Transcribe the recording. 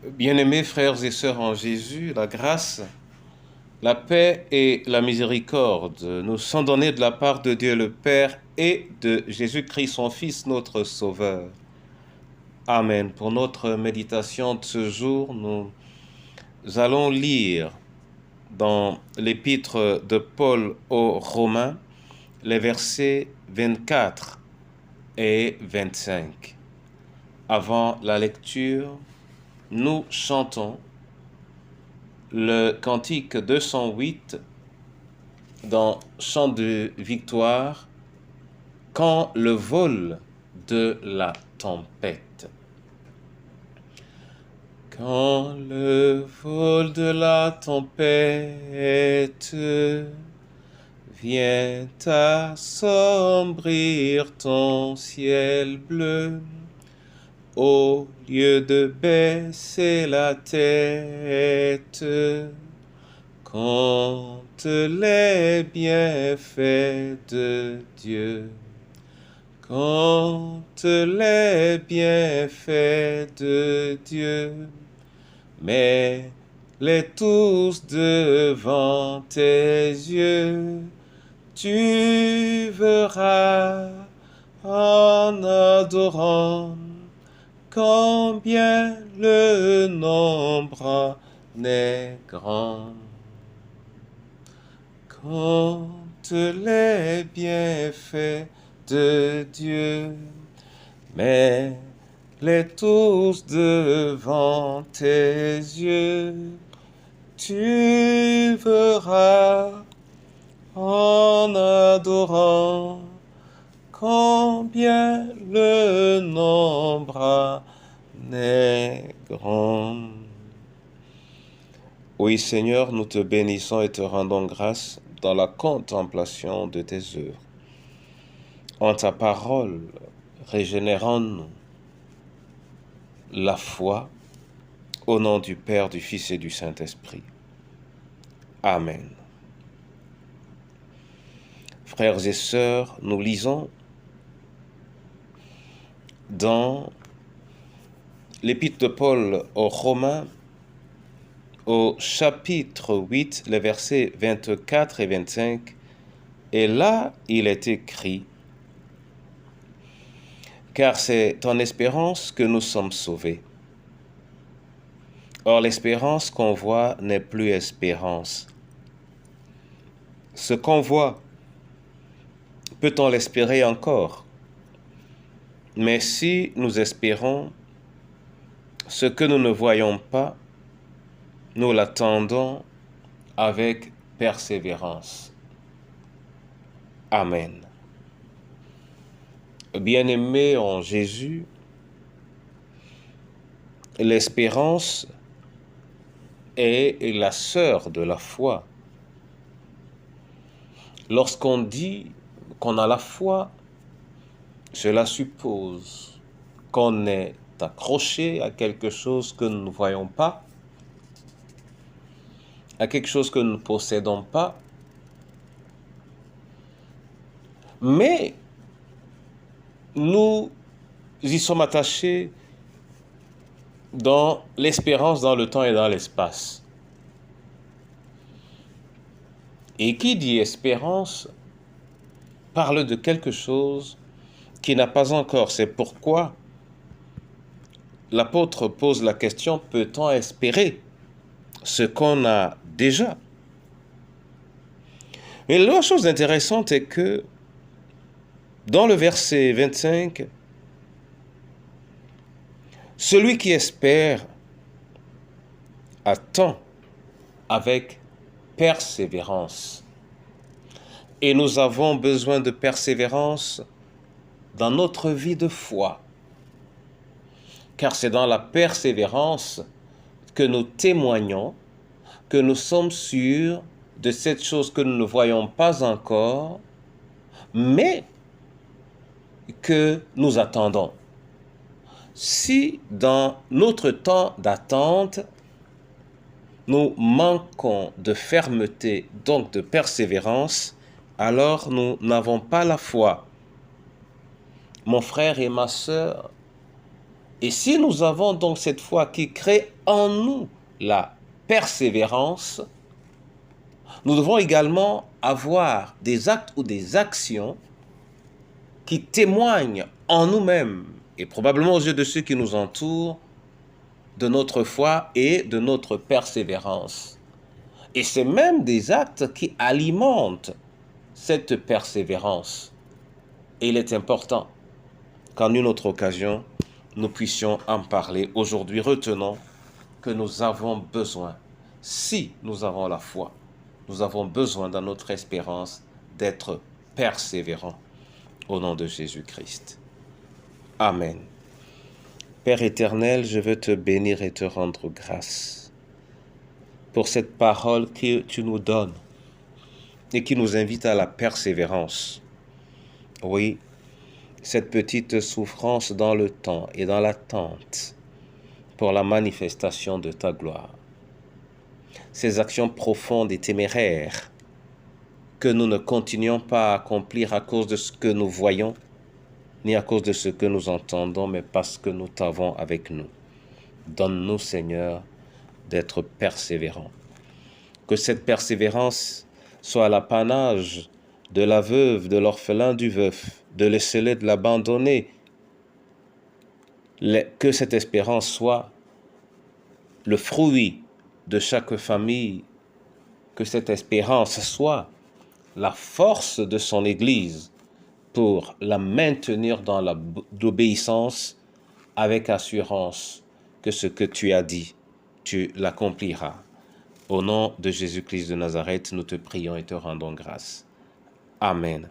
Bien-aimés frères et sœurs en Jésus, la grâce, la paix et la miséricorde nous sont données de la part de Dieu le Père et de Jésus-Christ son Fils, notre Sauveur. Amen. Pour notre méditation de ce jour, nous allons lire dans l'épître de Paul aux Romains les versets 24 et 25. Avant la lecture, nous chantons le cantique 208 dans Chant de victoire, quand le vol de la tempête. Quand le vol de la tempête vient assombrir ton ciel bleu, au lieu de baisser la tête, compte les bienfaits de Dieu. Compte les bienfaits de Dieu. Mets-les tous devant tes yeux. Tu verras en adorant combien le nombre en est grand. Compte les bienfaits de Dieu, mets-les tous devant tes yeux. Tu verras en adorant combien le nombre en est grand. Oui Seigneur, nous te bénissons et te rendons grâce dans la contemplation de tes œuvres. En ta parole, régénérons-nous la foi au nom du Père, du Fils et du Saint-Esprit. Amen. Frères et sœurs, nous lisons dans l'épître de Paul aux Romains, au chapitre 8, les versets 24 et 25, et là, il est écrit: car c'est en espérance que nous sommes sauvés. Or, l'espérance qu'on voit n'est plus espérance. Ce qu'on voit, peut-on l'espérer encore? Mais si nous espérons ce que nous ne voyons pas, nous l'attendons avec persévérance. Amen. Bien-aimés en Jésus, l'espérance est la sœur de la foi. Lorsqu'on dit qu'on a la foi, cela suppose qu'on est accroché à quelque chose que nous ne voyons pas, à quelque chose que nous ne possédons pas, mais nous y sommes attachés dans l'espérance, dans le temps et dans l'espace. Et qui dit espérance parle de quelque chose qui n'a pas encore. C'est pourquoi l'apôtre pose la question: peut-on espérer ce qu'on a déjà? Mais la chose intéressante est que dans le verset 25, celui qui espère attend avec persévérance. Et nous avons besoin de persévérance dans notre vie de foi. Car c'est dans la persévérance que nous témoignons, que nous sommes sûrs de cette chose que nous ne voyons pas encore, mais que nous attendons. Si dans notre temps d'attente, nous manquons de fermeté, donc de persévérance, alors nous n'avons pas la foi. Mon frère et ma sœur, Et si nous avons donc cette foi qui crée en nous la persévérance, nous devons également avoir des actes ou des actions qui témoignent en nous-mêmes et probablement aux yeux de ceux qui nous entourent de notre foi et de notre persévérance. Et c'est même des actes qui alimentent cette persévérance. Et il est important qu'en une autre occasion, nous puissions en parler. Aujourd'hui, retenons que nous avons besoin, si nous avons la foi, nous avons besoin dans notre espérance d'être persévérants au nom de Jésus-Christ. Amen. Père éternel, je veux te bénir et te rendre grâce pour cette parole que tu nous donnes et qui nous invite à la persévérance. Oui, cette petite souffrance dans le temps et dans l'attente pour la manifestation de ta gloire. Ces actions profondes et téméraires que nous ne continuons pas à accomplir à cause de ce que nous voyons, ni à cause de ce que nous entendons, mais parce que nous t'avons avec nous. Donne-nous, Seigneur, d'être persévérants. Que cette persévérance soit l'apanage de la veuve, de l'orphelin, du veuf, de l'esselé, de l'abandonné. Que cette espérance soit le fruit de chaque famille, que cette espérance soit la force de son Église pour la maintenir dans l'obéissance avec assurance que ce que tu as dit, tu l'accompliras. Au nom de Jésus-Christ de Nazareth, nous te prions et te rendons grâce. Amen.